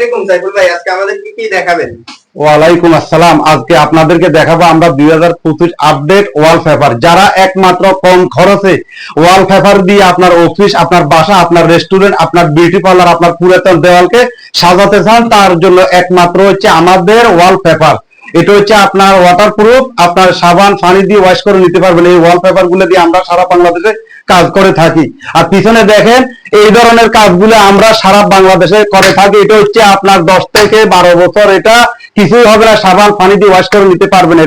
আলাইকুম সাইফুল ভাই, আজকে আমাদের কি কি দেখাবেন? ওয়ালাইকুম আসসালাম। আজকে আপনাদেরকে দেখাবো আমরা 2025 আপডেট ওয়ালপেপার, যারা একমাত্র কম খরচে ওয়ালপেপার দিয়ে আপনার অফিস, আপনার বাসা, আপনার রেস্টুরেন্ট, আপনার বিউটি পার্লার, আপনার পুরাতন দেওয়ালকে সাজাতে চান, তার জন্য একমাত্র হচ্ছে আমাদের ওয়ালপেপার। এটা হচ্ছে আপনার ওয়াটারপ্রুফ, আপনার সাবান পানি দিয়ে ওয়াশ করে নিতে পারবেন। এই ওয়ালপেপার গুলো দিয়ে আমরা সারা বাংলাদেশে কাজ করে থাকি। আর পিছনে দেখেন এই ধরনের কাজগুলো আমরা সারা বাংলাদেশে করে থাকি। এটা হচ্ছে আপনার 10 থেকে 12 বছর, এটা কিছুই হবে না, সাবান পানি দিয়ে ওয়াশ করে নিতে পারবেন।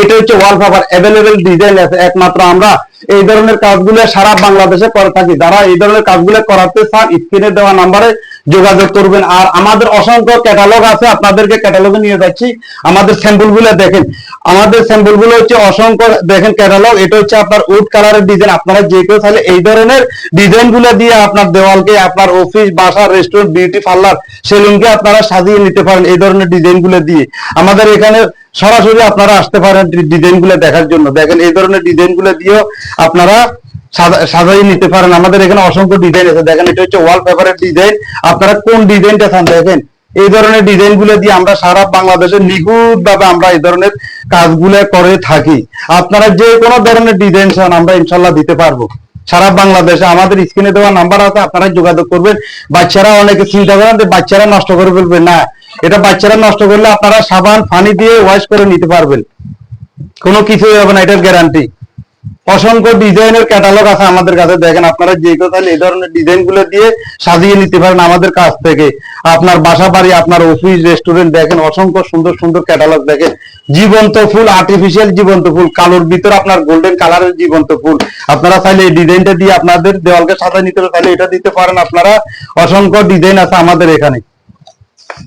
এটা হচ্ছে ওয়ালপেপার, অ্যাভেলেবেল ডিজাইন আছে। একমাত্র আমরা এই ধরনের কাজগুলো সারা বাংলাদেশে করে থাকি। যারা এই ধরনের কাজগুলো করাতে চান, স্ক্রিনে দেওয়া নাম্বারে যোগাযোগ করবেন। আর আমাদের অসংখ্য ক্যাটালগ আছে, আপনাদেরকে ক্যাটালগে নিয়ে যাচ্ছি। আমাদের স্যাম্পল গুলো দেখেন, আমাদের স্যাম্পল গুলো হচ্ছে অসংখ্য, দেখেন ক্যাটালগ। এটা হচ্ছে আপনার উড কালারের ডিজাইন। আপনারা যে কেউ তাহলে এই ধরনের ডিজাইন গুলো দিয়ে আপনার দেওয়ালকে, আপনার অফিস, বাসা, রেস্টুরেন্ট, বিউটি পার্লার, সেলুনকে আপনারা সাজিয়ে নিতে পারেন এই ধরনের ডিজাইন গুলো দিয়ে। আমাদের এখানে সরাসরি আপনারা আসতে পারেন ডিজাইন গুলো দেখার জন্য। দেখেন এই ধরনের ডিজাইন গুলো দিয়েও আপনারা সাজাই নিতে পারেন। আমাদের এখানে অসংখ্য ডিজাইন আছে। দেখেন এটা হচ্ছে ওয়ালপেপারের ডিজাইন। আপনারা কোন ডিজাইনটা চান দেখেন। এই ধরনের ডিজাইন গুলো দিয়ে আমরা সারা বাংলাদেশে নিখুঁত ভাবে আমরা এই ধরনের কাজগুলো করে থাকি। আপনারা যে কোনো ধরনের ডিজাইন চান আমরা ইনশাল্লাহ দিতে পারবো সারা বাংলাদেশে। আমাদের স্ক্রিনে দেওয়া নাম্বার আছে, আপনারা যোগাযোগ করবেন। বাচ্চারা অনেকে চিন্তা করেন যে বাচ্চারা নষ্ট করে ফেলবে, না, এটা বাচ্চারা নষ্ট করলে আপনারা সাবান পানি দিয়ে ওয়াশ করে নিতে পারবেন, কোনো কিছুই হবে না, এটার গ্যারান্টি। অসংখ্য ডিজাইনের ক্যাটালগ আছে আমাদের কাছে। দেখেন আপনারা যে কেউ তাহলে এই ধরনের ডিজাইন গুলো দিয়ে সাজিয়ে নিতে পারেন আমাদের কাছ থেকে। আপনার বাসা বাড়ি, আপনার অফিস, রেস্টুরেন্ট, দেখেন অসংখ্য সুন্দর সুন্দর ক্যাটালগ। দেখেন জীবন্ত ফুল, আর্টিফিশিয়াল জীবন্ত ফুল, কালোর ভিতর আপনার গোল্ডেন কালারের জীবন্ত ফুল। আপনারা চাইলে এই ডিজাইনটা দিয়ে আপনাদের দেওয়ালকে সাজিয়ে নিতে পারেন, তাহলে এটা দিতে পারেন আপনারা। অসংখ্য ডিজাইন আছে আমাদের এখানে।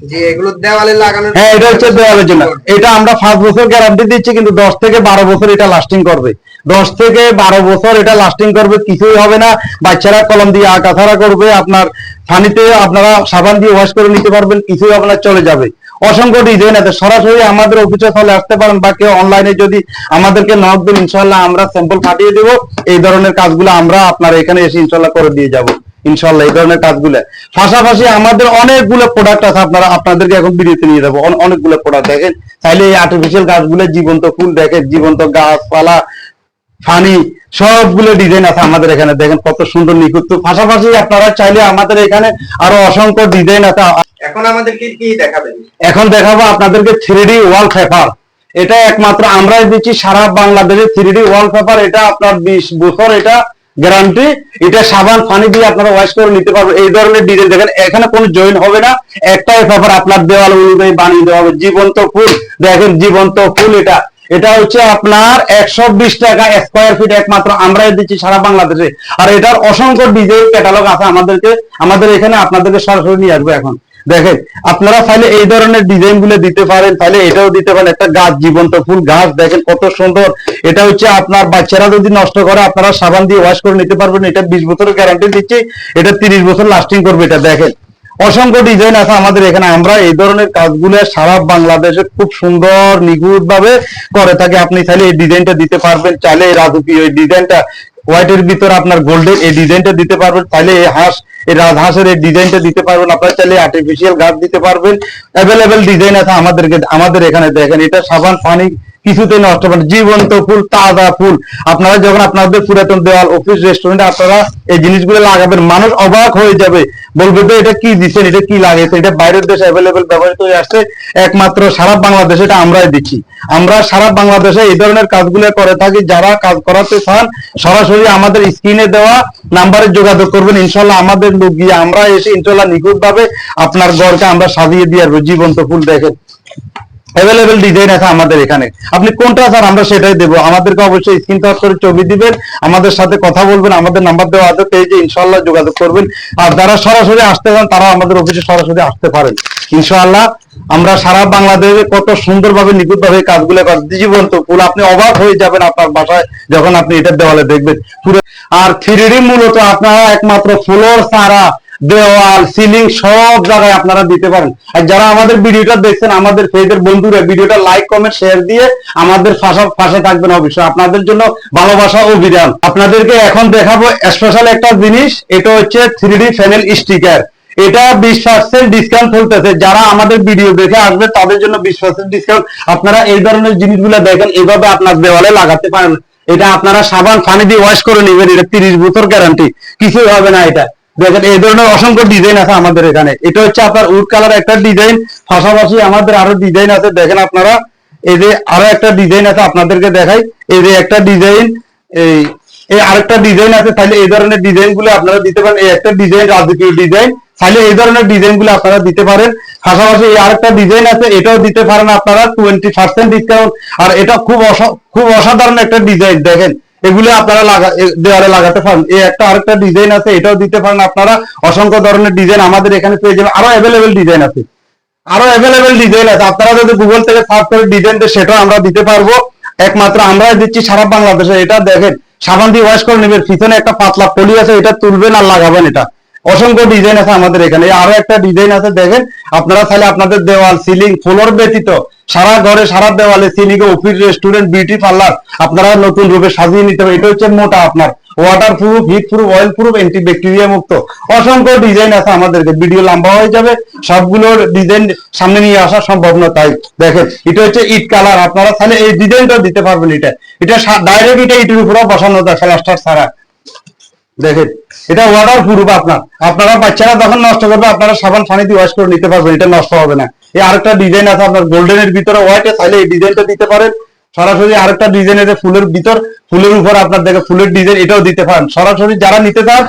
যে এগুলো দেওয়ালে লাগানো, হ্যাঁ, এটা হচ্ছে দেওয়ালের জন্য। এটা আমরা 5 বছর গ্যারান্টি দিচ্ছি, কিন্তু 10 থেকে 12 বছর এটা লাস্টিং করবে। 10 থেকে 12 বছর এটা লাস্টিং করবে, কিছুই হবে না। বাচ্চারা কলম দিয়ে আঁকাছাড়া করবে, আপনার পানিতে আপনারা সাবান দিয়ে ওয়াশ করে নিতে পারবেন, কিছুই হবে না, চলে যাবে। অসংখ্য ডিজাইন আছে। সরাসরি আমাদের অফিসে চলে আসতে পারেন, বা কেউ অনলাইনে যদি আমাদেরকে নক দেন, ইনশাল্লাহ আমরা স্যাম্পল পাঠিয়ে দেব। এই ধরনের কাজগুলো আমরা আপনার এখানে এসে ইনশাল্লাহ করে দিয়ে যাব ইনশাল্লাহ। এই ধরনের কাজগুলো পাশাপাশি আমাদের অনেকগুলো প্রোডাক্ট আছে, আপনাদেরকে এখন ভিডিওতে নিয়ে যাবো। অনেকগুলো প্রোডাক্ট দেখেন। চাইলে এই আর্টিফিশিয়াল গাছগুলো, জীবন্ত ফুল দেখেন, জীবন্ত গাছপালা, ফানি, সবগুলো ডিজাইন আছে আমাদের এখানে। দেখেন কত সুন্দর নিখুঁত। পাশাপাশি আপনারা চাইলে আমাদের এখানে আরো অসংখ্য ডিজাইন আছে। এখন আমাদের কি কি দেখাবেন? এখন দেখাবো আপনাদেরকে 3D ওয়ালপেপার। এটা একমাত্র আমরাই দিচ্ছি সারা বাংলাদেশে 3D ওয়ালপেপার। এটা আপনার 20 বছর এটা গ্যারান্টি। এটা সাবান পানি দিয়ে আপনারা ওয়াশ করে নিতে পারবেন। এই ধরনের ডিজাইন দেখেন, এখানে কোনো জয়েন হবে না, একটাই পেপার আপনার দেওয়াল অনুযায়ী বানিয়ে দেওয়া হবে। জীবন্ত ফুল দেখেন, জীবন্ত ফুল। এটা হচ্ছে আপনার 120 টাকা স্কয়ার ফিট, একমাত্র আমরাই দিচ্ছি সারা বাংলাদেশে। আর এটার অসংখ্য ডিজাইন ক্যাটালগ আছে আমাদের এখানে। আপনাদেরকে সরাসরি নিয়ে আসবো এখন। দেখেন আপনারা চাইলে এই ধরনের ডিজাইন গুলো দিতে পারেন, তাহলে এটাও দিতে পারেন। একটা গাছ, জীবন্ত ফুল গাছ, দেখেন কত সুন্দর। এটা হচ্ছে আপনার বাচ্চারা যদি নষ্ট করে আপনারা সাবান দিয়ে ওয়াশ করে নিতে পারবেন। এটা 20 বছরের গ্যারান্টি দিচ্ছি, এটা 30 বছর লাস্টিং করবে। এটা দেখেন অসংখ্য ডিজাইন আছে আমাদের এখানে। আমরা এই ধরনের কাজগুলো সারা বাংলাদেশে খুব সুন্দর নিখুঁত ভাবে করে থাকি। আপনি চাইলে এই ডিজাইনটা দিতে পারবেন, চাইলে এই রাজকীয় এই ডিজাইনটা হোয়াইটের ভিতর আপনার গোল্ডের এই ডিজাইনটা দিতে পারবেন, তাহলে এই এই রাজহাঁসের এই ডিজাইনটা দিতে পারবেন। আপনারা চাইলে আর্টিফিশিয়াল গাছ দিতে পারবেন। অ্যাভেলেবেল ডিজাইন আছে আমাদের এখানে। দেখেন এটা সাবান পানি কিছুতে নষ্ট হবে না, জীবন্ত ফুল, তাজা ফুল। আপনারা যখন আপনাদের পুরাতন দেওয়াল, অফিস, রেস্টুরেন্টে আপনারা এই জিনিসগুলো লাগাবেন, মানুষ অবাক হয়ে যাবে, বলবে তো এটা কি দিচ্ছেন, এটা কি লাগাইছে। এটা বাইরের দেশে অ্যাভেলেবেল ব্যবহৃত হয়ে আসছে, একমাত্র সারা বাংলাদেশে এটা আমরাই দিচ্ছি। আমরা সারা বাংলাদেশে এই ধরনের কাজগুলো করে থাকি। যারা কাজ করাতে চান সরাসরি আমাদের স্ক্রিনে দেওয়া নাম্বারে যোগাযোগ করবেন। ইনশাল্লাহ আমাদের লোক গিয়ে আমরা এসে ইনশাল্লাহ নিখুঁত ভাবে আপনার ঘরকে আমরা সাজিয়ে দিয়ে আসবো। জীবন্ত ফুল দেখেন, অ্যাভেলেবেল ডিজাইন আছে আমাদের এখানে। আপনি কোনটা স্যার আমরা সেটাই দেবো। আমাদেরকে অবশ্যই স্ক্রিনশট করে ছবি দিবেন, আমাদের সাথে কথা বলবেন। আমাদের নাম্বার দেওয়া আছে পেজে, ইনশাআল্লাহ যোগাযোগ করবেন। আর যারা সরাসরি আসতে চান তারা আমাদের অফিসে সরাসরি আসতে পারেন ইনশাআল্লাহ। আমরা সারা বাংলাদেশে কত সুন্দরভাবে নিখুঁত ভাবে কাজগুলো করছি। জীবন্ত ফুল, আপনি অবাক হয়ে যাবেন আপনার বাসায় যখন আপনি এটা দেওয়ালে দেখবেন পুরো। আর 3D মূলত আপনারা একমাত্র ফ্লোর ছাড়া দেওয়াল, সিলিং সব জায়গায় আপনারা দিতে পারেন। আর যারা আমাদের ভিডিওটা দেখছেন, আমাদের পেজের বন্ধুরা, ভিডিওটা লাইক, কমেন্ট, শেয়ার দিয়ে আমাদের পাশে থাকবেন। অবশ্যই আপনাদের জন্য ভালোবাসা ও বিরাম। আপনাদেরকে এখন দেখাবো স্পেশাল একটা জিনিস। এটা হচ্ছে 3D প্যানেল স্টিকার। এটা 20% ডিসকাউন্ট চলতেছে, যারা আমাদের ভিডিও দেখে আসবে তাদের জন্য 20% ডিসকাউন্ট। আপনারা এই ধরনের জিনিসগুলো দেখেন, এভাবে আপনার দেওয়ালে লাগাতে পারেন। এটা আপনারা সাবান পানি দিয়ে ওয়াশ করে নেবেন, এটা 30 বছর গ্যারান্টি, কিছু হবে না। এটা দেখেন এই ধরনের অসংখ্য ডিজাইন আছে আমাদের এখানে। এটা হচ্ছে আপনার উড কালার একটা ডিজাইন, পাশাপাশি আমাদের আরো ডিজাইন আছে। দেখেন আপনারা, এই যে আরো একটা ডিজাইন আছে, আপনাদেরকে দেখাই। এই যে একটা ডিজাইন, এই আরেকটা ডিজাইন আছে। তাহলে এই ধরনের ডিজাইন গুলো আপনারা দিতে পারেন। এই একটা ডিজাইন রাজকীয় ডিজাইন, তাহলে এই ধরনের ডিজাইন গুলো আপনারা দিতে পারেন। পাশাপাশি এই আরেকটা ডিজাইন আছে, এটাও দিতে পারেন আপনারা 20% ডিসকাউন্ট। আর এটা খুব অসাধারণ একটা ডিজাইন, দেখেন এগুলো আপনারা দেওয়ালে লাগাতে পারেন। এই একটা আরেকটা ডিজাইন আছে, এটাও দিতে পারেন আপনারা। অসংখ্য ধরনের ডিজাইন আমাদের এখানে পেয়ে যাবেন। আরো অ্যাভেলেবেল ডিজাইন আছে, আপনারা যদি গুগল থেকে সার্চ করে ডিজাইন দেন, সেটাও আমরা দিতে পারবো। একমাত্র আমরাই দিচ্ছি সারা বাংলাদেশে। এটা দেখেন, সাবান দিয়ে ওয়াশ করে নেবেন, পিছনে একটা পাতলা পলি আছে, এটা তুলবেন আর লাগাবেন। এটা অসংখ্য ডিজাইন আছে আমাদের এখানে। আরো একটা ডিজাইন আছে, দেখেন আপনারা চাইলে আপনাদের দেওয়াল, সিলিং, ফ্লোর ব্যতীত সারা ঘরে, সারা দেওয়ালে, ceiling, office, restaurant, beauty parlour আপনারা নতুন রূপে সাজিয়ে নিতে হবে। এটা হচ্ছে মোটা, আপনার water proof, heat proof, oil proof, anti bacteria মুক্ত। অসংখ্য ডিজাইন আছে আমাদেরকে, ভিডিও লম্বা হয়ে যাবে, সবগুলোর ডিজাইন সামনে নিয়ে আসা সম্ভব না। তাই দেখেন, এটা হচ্ছে ইট কালার, আপনারা চাইলে এই ডিজাইনটাও দিতে পারবেন। এটা ডাইরেক্ট এটা ইটের উপরে বসানো যায়, প্লাস্টার ছাড়া। দেখেন এটা ওয়াটার প্রুফ। আপনারা বাচ্চারা যখন নষ্ট করবে, আপনারা সাবান পানি দিয়ে ওয়াশ করে নিতে পারবেন, এটা নষ্ট হবে না। এই আরেকটা ডিজাইন আছে আপনার গোল্ডেনের ভিতরে হোয়াইট, চাইলে এই ডিজাইনটা দিতে পারেন। সরাসরি আরেকটা ডিজাইন আছে ফুলের ভিতর, ফুলের উপর আপনার দেখে ফুলের ডিজাইন, এটাও দিতে পারেন। সরাসরি যারা নিতে চান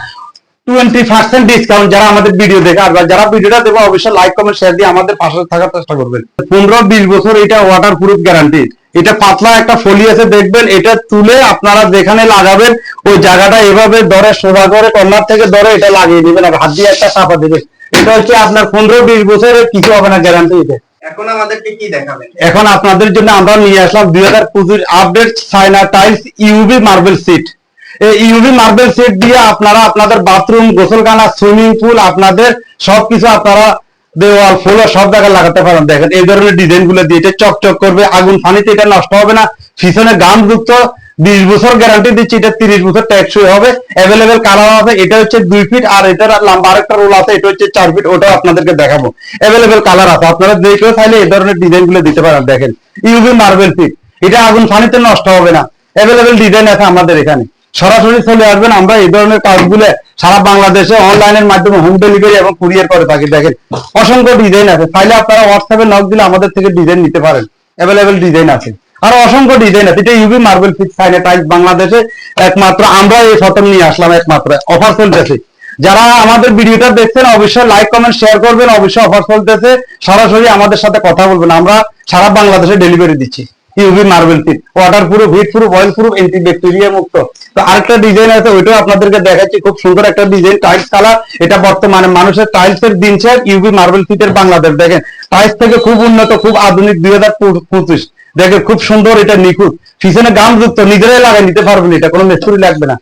20% ডিসকাউন্ট, যারা আমাদের ভিডিও দেখে। আর যারা ভিডিওটা দেখবে অবশ্যই লাইক, কমেন্ট, শেয়ার দিয়ে আমাদের পাশে থাকার চেষ্টা করবেন। 15-20 বছর এটা ওয়াটার প্রুফ গ্যারান্টি। এটা পাতলা একটা ফলি আছে, দেখবেন এটা তুলে আপনারা যেখানে লাগাবেন ওই জায়গাটা এভাবে ধরে, সোজা করে কর্নার থেকে ধরে এটা লাগিয়ে দিবেন, আর হাত দিয়ে একটা চাপা দিবেন। এটা হচ্ছে আপনার 15-20 বছরের, কিছু হবে না, গ্যারান্টি। এটা এখন আমাদেরকে কি দেখাবেন? এখন আপনাদের জন্য আমরা নিয়ে আসলাম 2025 update China tiles UV marble seat. এই ইউভি মার্বেল সিট দিয়ে আপনারা আপনাদের বাথরুম, গোসলখানা, সুইমিং পুল, আপনাদের সবকিছু আপনারা দেওয়াল, ফ্লোর সব জায়গায় লাগাতে পারেন। দেখেন এই ধরনের ডিজাইন গুলো দিয়ে এটা চকচক করবে, আগুন পানিতে এটা নষ্ট হবে না। পিছনে গাম যুক্ত, 20 বছর গ্যারান্টি দিচ্ছি। এটা 30 বছর টেকসই হবে। অ্যাভেলেবেল কালার আছে, এটা হচ্ছে 2 ফিট, আর এটার লম্বা আরেকটা রোল আছে, এটা হচ্ছে 4 ফিট, ওটাও আপনাদেরকে দেখাবো। অ্যাভেলেবেল কালার আছে, আপনারা দেখেও চাইলে এই ধরনের ডিজাইন গুলো দিতে পারেন। দেখেন ইউভি মার্বেল সিট, এটা আগুন পানিতে নষ্ট হবে না। অ্যাভেলেবেল ডিজাইন আছে আমাদের এখানে, সরাসরি চলে আসবেন। আমরা এই ধরনের কাজগুলো সারা বাংলাদেশে অনলাইনের মাধ্যমে হোম ডেলিভারি এবং কুরিয়ার করে থাকি। দেখেন অসংখ্য ডিজাইন আছে, চাইলে আপনারা হোয়াটসঅ্যাপে নক দিলে আমাদের থেকে ডিজাইন নিতে পারেন। অ্যাভেলেবেল ডিজাইন আছে, আরো অসংখ্য ডিজাইন আছে। এটা UV marble fit China tiles বাংলাদেশে একমাত্র আমরা এই প্রথম নিয়ে আসলাম, একমাত্র অফার চলতেছে। যারা আমাদের ভিডিওটা দেখছেন অবশ্যই লাইক, কমেন্ট, শেয়ার করবেন। অবশ্যই অফার চলতেছে, সরাসরি আমাদের সাথে কথা বলবেন। আমরা সারা বাংলাদেশে ডেলিভারি দিচ্ছি। UV marble fit, water proof, heat proof, oil proof, anti bacteria মুক্ত। তো আরেকটা ডিজাইন আছে, ওইটাও আপনাদেরকে দেখাচ্ছি। খুব সুন্দর একটা ডিজাইন, টাইলস কালার। এটা বর্তমানে মানুষের টাইলসের দিন শেষ। ইউভি মার্বেল ফিটের বাংলাদেশ। দেখেন টাইলস থেকে খুব উন্নত, খুব আধুনিক 2025। দেখেন খুব সুন্দর, এটা নিখুঁত, পিছনে গাম যুক্ত, নিজেরাই লাগিয়ে নিতে পারবেন, এটা কোনো মিস্ত্রি লাগবে না।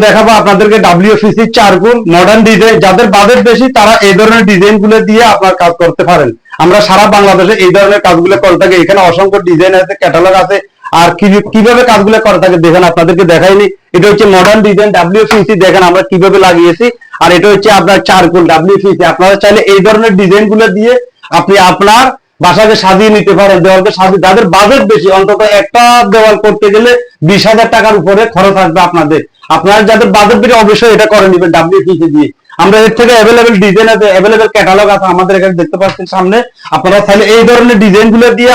দেখাবো আপনাদেরকে WFC চারকোল মডার্ন ডিজাইন। যাদের বাজেট বেশি তারা এই ধরনের ডিজাইন গুলো দিয়ে আপনার কাজ করতে পারেন। আমরা সারা বাংলাদেশে এই ধরনের কাজগুলো করে থাকি। এখানে অসংখ্য ডিজাইন আছে, ক্যাটালগ আছে। আর কিভাবে কাজগুলো করে থাকে দেখেন, আপনাদেরকে দেখাইনি। এটা হচ্ছে মডার্ন ডিজাইন WFC, দেখেন আমরা কিভাবে লাগিয়েছি। আর এটা হচ্ছে আপনার চারকোল WFC। আপনারা চাইলে এই ধরনের ডিজাইন গুলো দিয়ে আপনি আপনার বাসাকে সাজিয়ে নিতে পারেন, দেওয়ালকে সাজিয়ে। যাদের বাজেট বেশি, অন্তত একটা দেওয়াল করতে গেলে 20,000 টাকার উপরে খরচ আসবে আপনাদের। আপনারা যাদের বাজেট বেশি অবশ্যই এটা করে নেবেন WFC দিয়ে। আমরা এর থেকে অ্যাভেলেবেল ডিজাইন আছে, অ্যাভেলেবেল ক্যাটালগ আছে আমাদের এখানে, দেখতে পাচ্ছেন সামনে। আপনারা চাইলে এই ধরনের ডিজাইন গুলো দিয়ে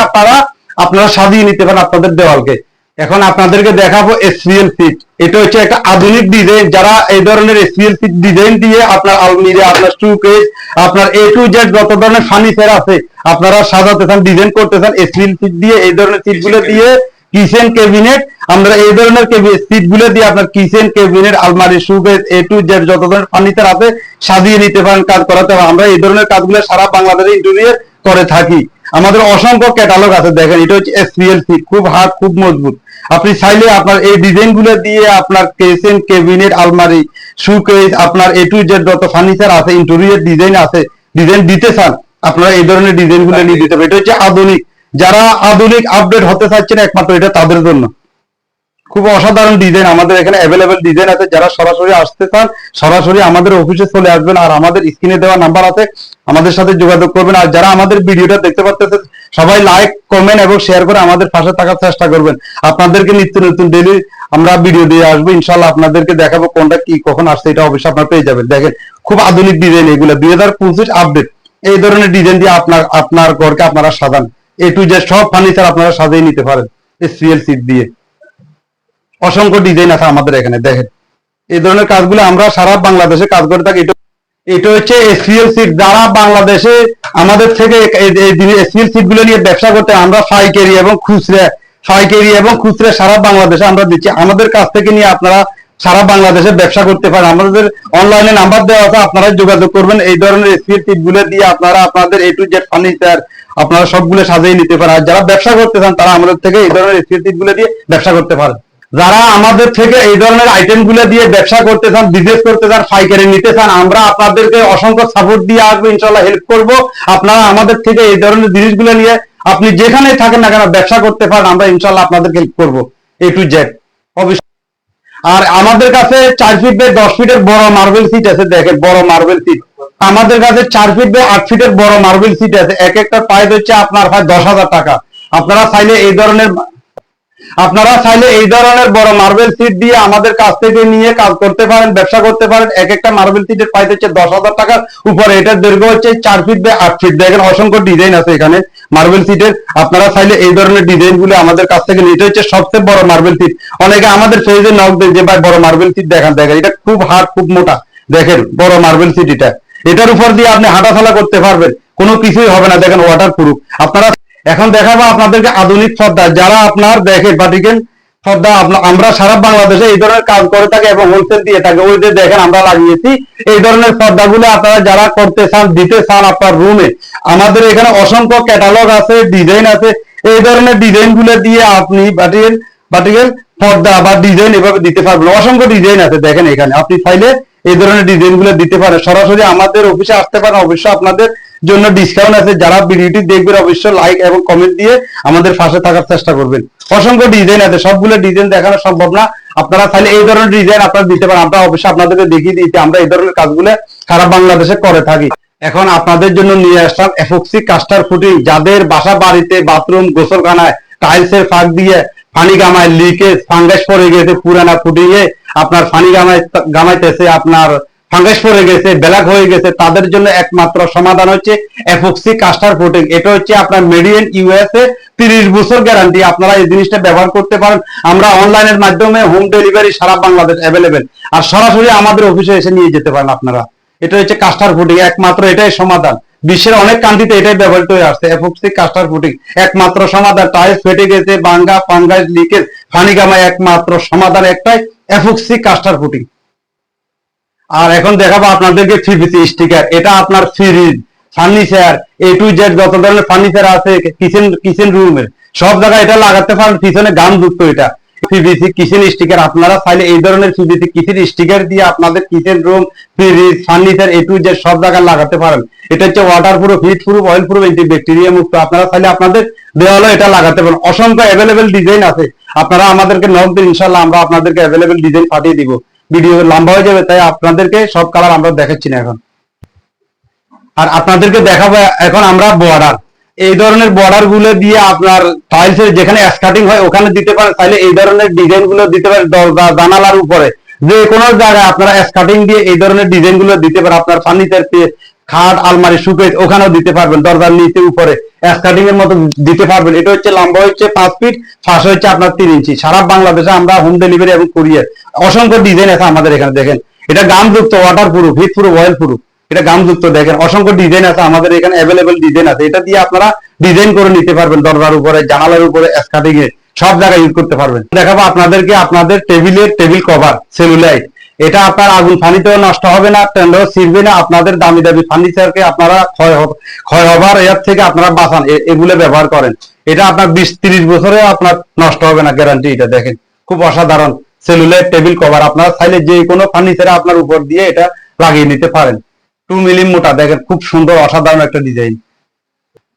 আপনারা সাজিয়ে নিতে পারেন আপনাদের দেওয়ালকে। এখন আপনাদেরকে দেখাবো SPL সিট। এটা হচ্ছে একটা আধুনিক ডিজাইন। যারা এই ধরনের SPL সিট ডিজাইন দিয়ে আপনার আলমিরা, আপনার শোকেস, আপনার A to Z যত ধরনের ফার্নিচার আছে আপনারা সাজাতে চান, ডিজাইন করতে চান, SPL সিট দিয়ে, এই ধরনের সিট গুলো দিয়ে কিচেন ক্যাবিনেট, আমরা এই ধরনের সিট গুলো দিয়ে আপনার কিচেন ক্যাবিনেট, আলমারি, শোকেস, A to Z যত ধরনের ফার্নিচার আছে সাজিয়ে নিতে পারেন, কাজ করাতে পারেন। আমরা এই ধরনের কাজগুলো সারা বাংলাদেশে ইন্টেরিয়র করে থাকি। আমাদের অসংখ্য ক্যাটালগ আছে। দেখেন এটা হচ্ছে SPL সিট, খুব হার্ড, খুব মজবুত। আপনি চাইলে আপনার এই ডিজাইন গুলো দিয়ে আপনার কিচেন ক্যাবিনেট, আলমারি, শোকেস, আপনার A to Z যত ফার্নিচার আছে, ইন্টেরিয়র ডিজাইন আছে, ডিজাইন দিতে চান, আপনারা এই ধরনের ডিজাইন গুলো নিয়ে দিতে পারেন। এটা হচ্ছে আধুনিক। যারা আধুনিক আপডেট হতে চাচ্ছেন একমাত্র এটা তাদের জন্য। খুব অসাধারণ ডিজাইন আমাদের এখানে অ্যাভেলেবেল ডিজাইন আছে। যারা সরাসরি আসতে চান সরাসরি আমাদের অফিসে চলে আসবেন, আর আমাদের স্ক্রিনে দেওয়া নাম্বার আছে, আমাদের সাথে যোগাযোগ করবেন। আর যারা আমাদের ভিডিওটা দেখতে পাচ্ছেন সবাই লাইক কমেন্ট এবং শেয়ার করে আমাদের পাশে থাকার চেষ্টা করবেন। আপনাদেরকে নিত্য নতুন ডেইলি আমরা ভিডিও দিয়ে আসবো, ইনশাল্লাহ আপনাদেরকে দেখাবো কোনটা কি কখন আসছে, এটা অবশ্যই আপনারা পেয়ে যাবেন। দেখেন খুব আধুনিক ডিজাইন এগুলো 2025 আপডেট। এই ধরনের ডিজাইন দিয়ে আপনার ঘরকে আপনারা সাজান, এ টু জেড সব ফার্নিচার আপনারা সাজিয়ে নিতে পারেন এসপিএল সিট দিয়ে। অসংখ্য ডিজাইন আছে আমাদের এখানে। দেখেন এই ধরনের কাজগুলো আমরা সারা বাংলাদেশে কাজ করে থাকি। এটা হচ্ছে এসপিএল সিট। যারা বাংলাদেশে আমাদের থেকে এসপিএল সিট গুলো নিয়ে ব্যবসা করতে, আমরা পাইকারি এবং খুচরা সারা বাংলাদেশে আমরা দিচ্ছি। আমাদের কাছ থেকে নিয়ে আপনারা সারা বাংলাদেশে ব্যবসা করতে পারেন। আমাদের অনলাইনে নাম্বার দেওয়া আছে, আপনারা যোগাযোগ করবেন। এই ধরনের এসপিএল সিট গুলো দিয়ে আপনারা আপনাদের এ টু জেড ফার্নিচার আপনারা সবগুলো সাজিয়ে নিতে পারেন। আর যারা ব্যবসা করতে চান তারা আমাদের থেকে এই ধরনের এসপিএল সিট গুলো দিয়ে ব্যবসা করতে পারেন। যারা আমাদের থেকে এই ধরনের আইটেম গুলো দিয়ে ব্যবসা করতে চান, বিজনেস করতে চান, পাইকারি নিতে চান, আমরা আপনাদেরকে অসংখ্য সাপোর্ট দিয়ে আসবো, ইনশাল্লাহ হেল্প করব। আপনারা আমাদের থেকে এই ধরনের জিনিসগুলো নিয়ে আপনি যেখানে থাকেন না কেন ব্যবসা করতে পারেন, আমরা ইনশাল্লাহ আপনাদেরকে হেল্প করবো এ টু জেড অবশ্যই। আর আমাদের কাছে 4 ফিট বাই 10 ফিটের বড় মার্বেল সিট আছে। দেখেন বড় মার্বেল সিট আমাদের কাছে 4 ফিট বাই 8 ফিটের বড় মার্বেল সিট আছে। এক একটা প্রাইস হচ্ছে আপনার প্রায় 10,000 টাকা। আপনারা চাইলে এই ধরনের বড় মার্বেল সিট দিয়ে আমাদের কাছ থেকে নিয়ে কাজ করতে পারেন, ব্যবসা করতে পারেন। এক একটা মার্বেল সিটের প্রাইস হচ্ছে 10,000 টাকার উপরে। এটার দৈর্ঘ্য হচ্ছে 4 ফিট বাই 8 ফিট। দেখেন অসংখ্য ডিজাইন আছে এখানে মার্বেল সিটের। আপনারা চাইলে এই ধরনের ডিজাইন গুলো আমাদের কাছ থেকে নিতে। হচ্ছে সবচেয়ে বড় মার্বেল সিট। অনেকে আমাদের পেজে নক দেন যে ভাই বড় মার্বেল সিট দেখান। দেখেন এটা খুব হার্ড, খুব মোটা। দেখেন বড় মার্বেল সিট এটার উপর দিয়ে আপনি হাঁটাচলা করতে পারবেন, কোনো কিছুই হবে না। দেখেন ওয়াটার প্রুফ। আপনারা এখন দেখাবো আপনাদেরকে আধুনিক পর্দা। যারা আপনার দেখেন বাটিকেন পর্দা, আমরা সারা বাংলাদেশে এই ধরনের কাজ করে থাকি এবং হোলসেল দিয়ে থাকি। ওই যে দেখেন আমরা লাগিয়েছি এই ধরনের পর্দাগুলো। আপনারা যারা করতে চান, দিতে চান আপনার রুমে, আমাদের এখানে অসংখ্য ক্যাটালগ আছে, ডিজাইন আছে। এই ধরনের ডিজাইন গুলো দিয়ে আপনি বাটিকেন পর্দা বা ডিজাইন এভাবে দিতে পারবেন। অসংখ্য ডিজাইন আছে। দেখেন এখানে আপনি চাইলে এই ধরনের ডিজাইন গুলো দিতে পারেন। সরাসরি আমাদের অফিসে আসতে পারেন। অবশ্যই আপনাদের জন্য ডিসকাউন্ট আছে। যারা ভিডিওটি দেখবেন অবশ্যই লাইক এবং কমেন্ট দিয়ে আমাদের পাশে থাকার চেষ্টা করবেন। অসংখ্য ডিজাইন আছে, সবগুলো ডিজাইন দেখানো সম্ভব না। আপনারা চাইলে এই ধরনের ডিজাইন আপনারা দিতে পারেন। আমরা অবশ্যই আপনাদেরকে দেখিয়ে দিতে আমরা এই ধরনের কাজগুলো সারা বাংলাদেশে করে থাকি। এখন আপনাদের জন্য নিয়ে আসলাম এপক্সি কাস্টার ফুটিং। যাদের বাসা বাড়িতে বাথরুম গোসলখানায় টাইলসের ফাঁক দিয়ে পানি গামায় লিকেজ ফাঙ্গাস পড়ে গেছে, পুরানা ফুটিং এ আপনার পানি গামাইতেছে, আপনার ফাঙ্গাস পড়ে গেছে, ব্ল্যাক হয়ে গেছে, তাদের জন্য একমাত্র সমাধান হচ্ছে এপক্সি কাস্টার ফুটিং। এটা হচ্ছে আপনার মেড ইন ইউএসএ, 30 বছর গ্যারান্টি। আপনারা এই জিনিসটা ব্যবহার করতে পারেন। আমরা অনলাইনের মাধ্যমে হোম ডেলিভারি সারা বাংলাদেশ অ্যাভেলেবেল, আর সরাসরি আমাদের অফিসে এসে নিয়ে যেতে পারেন আপনারা। এটা হচ্ছে কাস্টার ফুটিং, একমাত্র এটাই সমাধান। বিশ্বের অনেক কান্ট্রিতে এটাই ব্যবহৃত হয়ে আসছে। এপক্সি কাস্টার ফুটিং একমাত্র সমাধান। টাইলস ফেটে গেছে, ভাঙ্গা, ফাঙ্গাস, লিকেজ, পানি গামায় একমাত্র সমাধান একটাই, এপক্সি কাস্টার ফুটিং। আর এখন দেখাবো আপনাদেরকে পিভিসি স্টিকার। এটা আপনার fridge, furniture, A to Z যত ধরনের ফার্নিচার আছে কিচেন রুমের সব জায়গায় এটা লাগাতে পারেন। পিছনে গাম যুক্ত এটা পিভিসি কিচেন স্টিকার। আপনারা চাইলে এই ধরনের পিভিসি কিচেন স্টিকার দিয়ে আপনাদের kitchen room, fridge, furniture A to Z সব জায়গায় লাগাতে পারেন। এটা হচ্ছে water proof, heat proof, oil proof, bacteria মুক্ত। আপনারা চাইলে আপনাদের দেওয়ালে এটা লাগাতে পারেন। অসংখ্য অ্যাভেলেবেল ডিজাইন আছে। আপনারা আমাদেরকে নক দিন, ইনশাল্লাহ আমরা আপনাদেরকে অ্যাভেলেবেল ডিজাইন পাঠিয়ে দিব। ভিডিও লম্বা হয়ে যাবে, তাই আপনাদেরকে সব কালার আমরা দেখাচ্ছি না এখন। আর আপনাদেরকে দেখাবো এখন আমরা বর্ডার। এই ধরনের বর্ডার গুলো দিয়ে আপনার টাইলসের যেখানে স্কার্টিং হয় ওখানে দিতে পারেন। চাইলে এই ধরনের ডিজাইন গুলো দিতে পারেন দরজা জানালার উপরে, যে কোনো জায়গায় আপনারা স্কার্টিং দিয়ে এই ধরনের ডিজাইন গুলো দিতে পারেন। আপনার ফার্নিচার খাট, আলমারি, সুকেস ওখানেও দিতে পারবেন। দরজার নিচে উপরে স্কার্টিং এর মতো দিতে পারবেন। এটা হচ্ছে লম্বা হচ্ছে 5 ফিট, ফাঁস হচ্ছে আপনার 3 ইঞ্চি। সারা বাংলাদেশে আমরা হোম ডেলিভারি এবং কুরিয়ার। অসংখ্য ডিজাইন আছে আমাদের এখানে। দেখেন এটা গামযুক্ত, water proof, heat proof, oil proof. এটা গামযুক্ত। দেখেন অসংখ্য ডিজাইন আছে আমাদের এখানে, অ্যাভেলেবেল ডিজাইন আছে। এটা দিয়ে আপনারা ডিজাইন করে নিতে পারবেন। দরজার উপরে, জানালার উপরে, স্কার্টিং এ সব জায়গায় ইউজ করতে পারবেন। দেখাবো আপনাদেরকে আপনাদের টেবিল কভার সেলুলাইট। এটা আপনার আগুন পানিতেও নষ্ট হবে না, টেন্ডও ছিড়বে না। আপনাদের দামি দামি ফার্নিচারকে আপনারা ক্ষয় হবার এর থেকে আপনারা বাঁচান, এগুলো ব্যবহার করেন। এটা আপনার 20-30 বছরে আপনার নষ্ট হবে না, গ্যারান্টি। এটা দেখেন খুব অসাধারণ সেলুলাইট টেবিল কভার। আপনারা চাইলে যে কোনো ফার্নিচারে আপনার উপর দিয়ে এটা লাগিয়ে নিতে পারেন। 2 মিলি মোটা। দেখেন খুব সুন্দর অসাধারণ একটা ডিজাইন।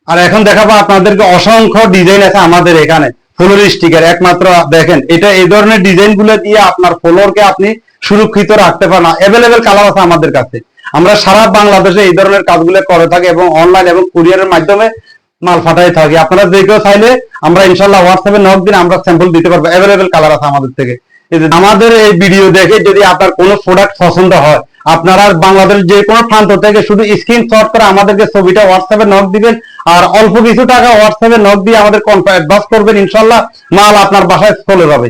আর এখন দেখাবো আপনাদেরকে অসংখ্য ডিজাইন আছে আমাদের এখানে। ফ্লোর স্টিকার একমাত্র দেখেন, এটা এই ধরনের ডিজাইন গুলো দিয়ে আপনার ফ্লোরকে আপনি সুরক্ষিত রাখতে পারেন। অ্যাভেলেবেল কালার আছে আমাদের কাছে, আমরা সারা বাংলাদেশে এই ধরনের কাজগুলো করে থাকি এবং অনলাইন এবং কুরিয়ারের মাধ্যমে মাল পাঠাই থাকি। আপনারা যে কেউ চাইলে আমরা ইনশাল্লাহ হোয়াটসঅ্যাপে নক দিন, আমরা স্যাম্পল দিতে পারবো। অ্যাভেলেবেল কালার আছে আমাদের থেকে। আমাদের এই ভিডিও দেখে যদি আপনার কোনো প্রোডাক্ট পছন্দ হয়, আপনারা বাংলাদেশ যে কোনো প্রান্ত থেকে শুধু স্ক্রিনশট করে আমাদেরকে ছবিটা হোয়াটসঅ্যাপে নক দিবেন, আর অল্প কিছু টাকা হোয়াটসঅ্যাপে নক দিয়ে আমাদের অ্যাডভান্স করবেন, ইনশাল্লাহ মাল আপনার বাসায় চলে যাবে।